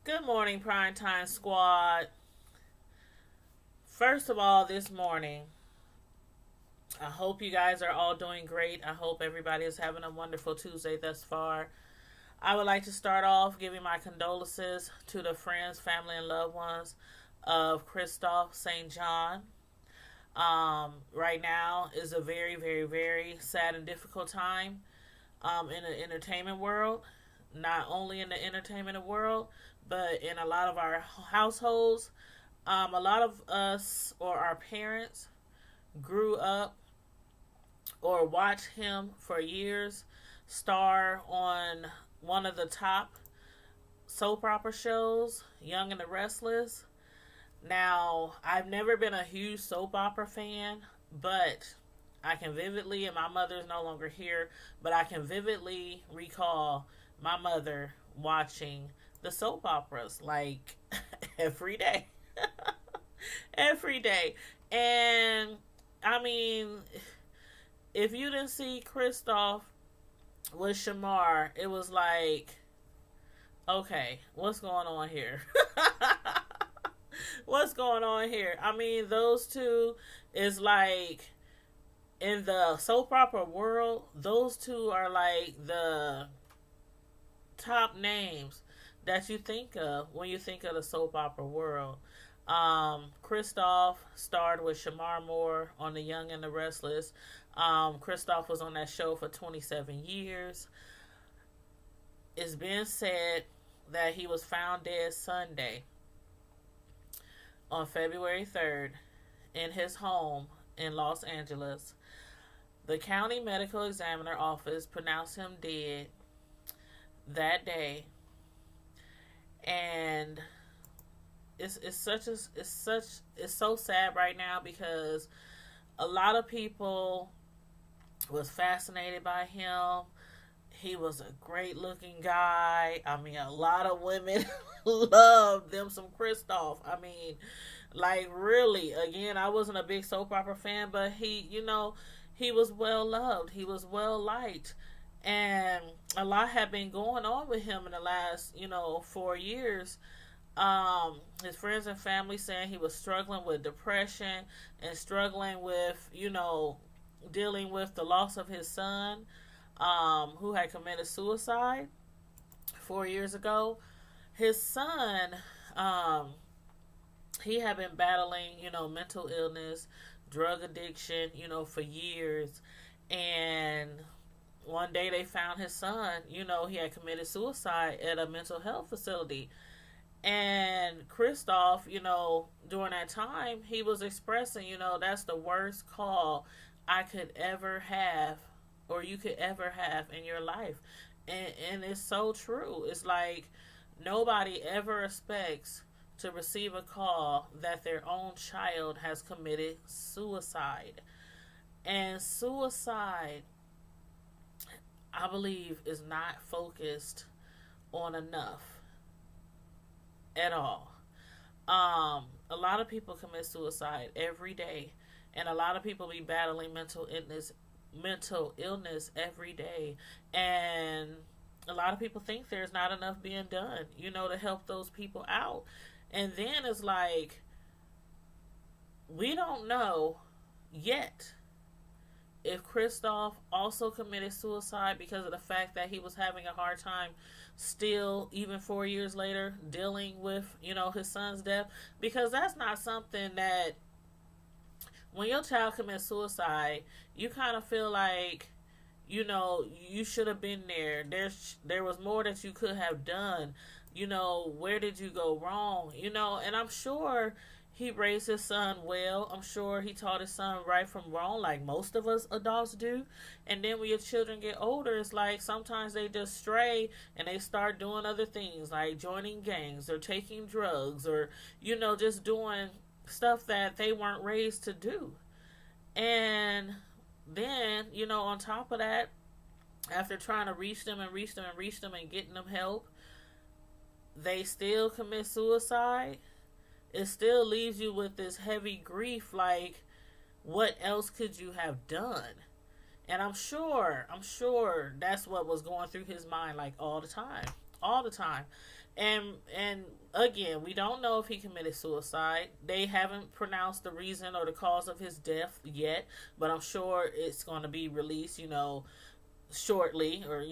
Good morning, Primetime Squad. First of all, this morning, I hope you guys are all doing great. I hope everybody is having a wonderful Tuesday thus far. I would like to start off giving my condolences to the friends, family, and loved ones of Kristoff St. John. Right now is a very, very, very sad and difficult time in the entertainment world. Not only in the entertainment world, but in a lot of our households. A lot of us or our parents grew up or watched him for years star on one of the top soap opera shows, Young and the Restless. Now, I've never been a huge soap opera fan, but I can vividly, and my mother is no longer here, but I can vividly recall my mother watching the soap operas like every day. Every day. And I mean, if you didn't see Kristoff with Shamar, it was like, okay, what's going on here? What's going on here? I mean, those two is like in the soap opera world, those two are like the top names that you think of when you think of the soap opera world. Kristoff starred with Shamar Moore on The Young and the Restless. Kristoff was on that show for 27 years. It's been said that he was found dead Sunday on February 3rd in his home in Los Angeles. The county medical examiner office pronounced him dead that day, and it's so sad right now because a lot of people was fascinated by him. He was a great looking guy. I mean, a lot of women loved them some Kristoff. I mean, like really, again, I wasn't a big soap opera fan, but he was well loved. He was well liked. And a lot had been going on with him in the last, 4 years. His friends and family saying he was struggling with depression and struggling with, dealing with the loss of his son, who had committed suicide 4 years ago. His son, he had been battling, mental illness, drug addiction, for years. And one day they found his son, he had committed suicide at a mental health facility. And Kristoff, during that time, he was expressing, that's the worst call I could ever have or you could ever have in your life. And it's so true. It's like nobody ever expects to receive a call that their own child has committed suicide. And suicide, I believe, is not focused on enough at all. A lot of people commit suicide every day, and a lot of people be battling mental illness every day, and a lot of people think there's not enough being done, to help those people out. And then it's like we don't know yet if Kristoff also committed suicide because of the fact that he was having a hard time still, even 4 years later, dealing with, his son's death. Because that's not something that, when your child commits suicide, you kind of feel like, you should have been there. There was more that you could have done. Where did you go wrong? And I'm sure he raised his son well. I'm sure he taught his son right from wrong, like most of us adults do. And then when your children get older, it's like sometimes they just stray and they start doing other things, like joining gangs or taking drugs or, just doing stuff that they weren't raised to do. And then, on top of that, after trying to reach them and getting them help, they still commit suicide. It still leaves you with this heavy grief, like, what else could you have done? And I'm sure that's what was going through his mind, like, all the time. all the time. And again, we don't know if he committed suicide. They haven't pronounced the reason or the cause of his death yet, but I'm sure it's going to be released, shortly, or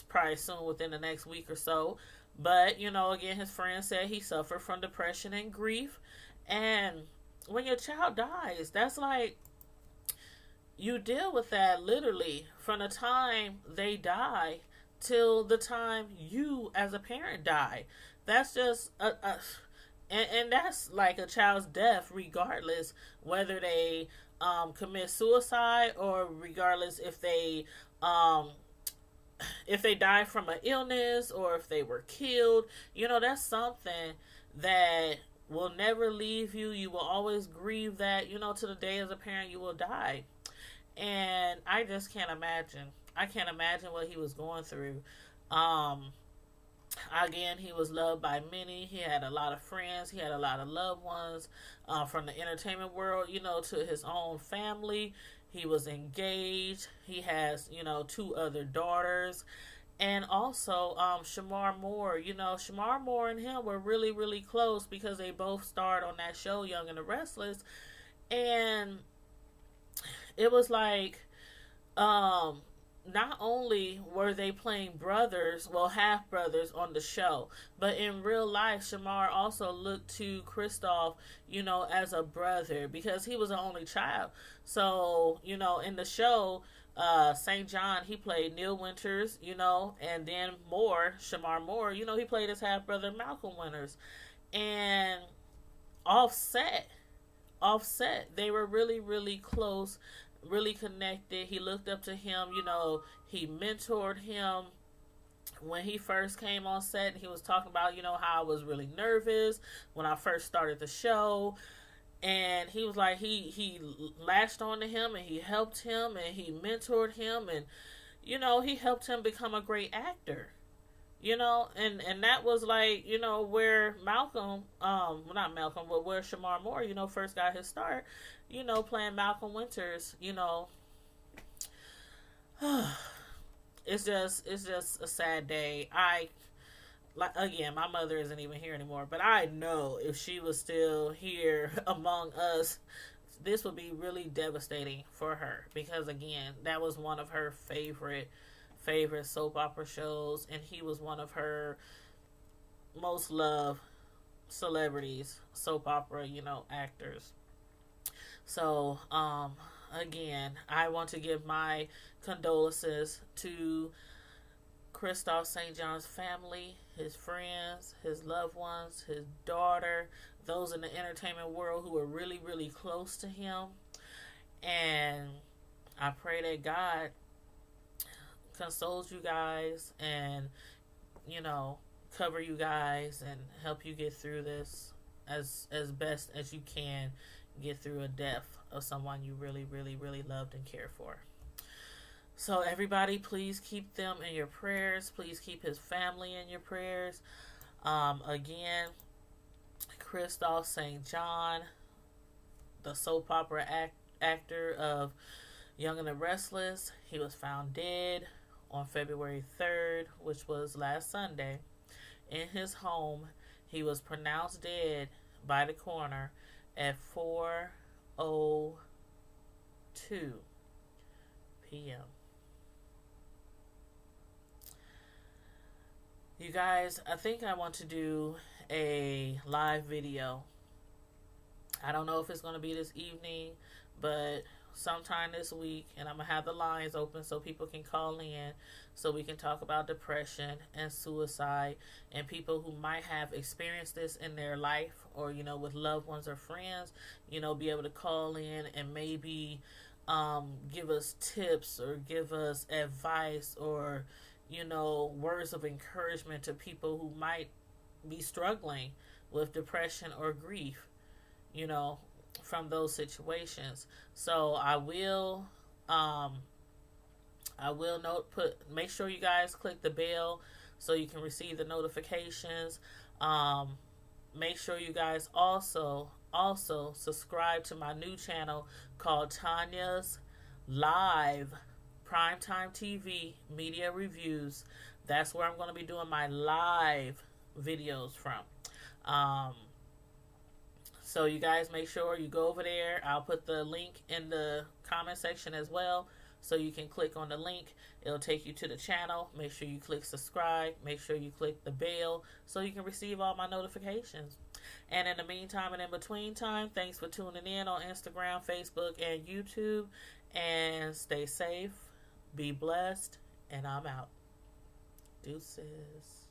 probably soon, within the next week or so. But again, his friend said he suffered from depression and grief. And when your child dies, that's like, you deal with that literally from the time they die till the time you as a parent die. That's just and that's like a child's death, regardless whether they commit suicide, or regardless um, if they die from an illness, or if they were killed. That's something that will never leave you. You will always grieve that, to the day as a parent you will die. And I just can't imagine. I can't imagine what he was going through. Um, Again, he was loved by many. He had a lot of friends. He had a lot of loved ones, from the entertainment world, to his own family. He was engaged. He has, two other daughters. And also, Shamar Moore. Shamar Moore and him were really, really close, because they both starred on that show, Young and the Restless. And it was like, not only were they playing brothers, well, half brothers on the show, but in real life, Shamar also looked to Kristoff, as a brother, because he was the only child. So, in the show, St. John, he played Neil Winters, and then Shamar Moore, he played his half brother Malcolm Winters. And Offset, they were really, really close, really connected. He looked up to him, he mentored him when he first came on set. He was talking about, how I was really nervous when I first started the show. And he was like, he latched on to him, and he helped him, and he mentored him, and, he helped him become a great actor. And that was like, where Malcolm, well, not Malcolm, but where Shamar Moore, first got his start, playing Malcolm Winters. It's just a sad day. Again, my mother isn't even here anymore, but I know if she was still here among us, this would be really devastating for her, because again, that was one of her favorite soap opera shows, and he was one of her most loved celebrities, soap opera, actors. So, again, I want to give my condolences to Kristoff St. John's family, his friends, his loved ones, his daughter, those in the entertainment world who are really, really close to him. And I pray that God consoles you guys, and cover you guys, and help you get through this as best as you can, get through a death of someone you really, really, really loved and cared for. So everybody, please keep them in your prayers. Please keep his family in your prayers. Again, Kristoff St. John, the soap opera actor of Young and the Restless, he was found dead on February 3rd, which was last Sunday, in his home. He was pronounced dead by the coroner at 4:02 p.m. You guys, I think I want to do a live video. I don't know if it's going to be this evening, but sometime this week, and I'm going to have the lines open so people can call in, so we can talk about depression and suicide, and people who might have experienced this in their life, or with loved ones or friends, be able to call in and maybe give us tips, or give us advice, or words of encouragement to people who might be struggling with depression or grief, from those situations. So I will make sure you guys click the bell so you can receive the notifications. Make sure you guys also subscribe to my new channel called Tanya's Live Primetime TV Media Reviews. That's where I'm going to be doing my live videos from. Um, so you guys make sure you go over there. I'll put the link in the comment section as well. So you can click on the link. It'll take you to the channel. Make sure you click subscribe. Make sure you click the bell so you can receive all my notifications. And in the meantime and in between time, thanks for tuning in on Instagram, Facebook, and YouTube. And stay safe, be blessed, and I'm out. Deuces.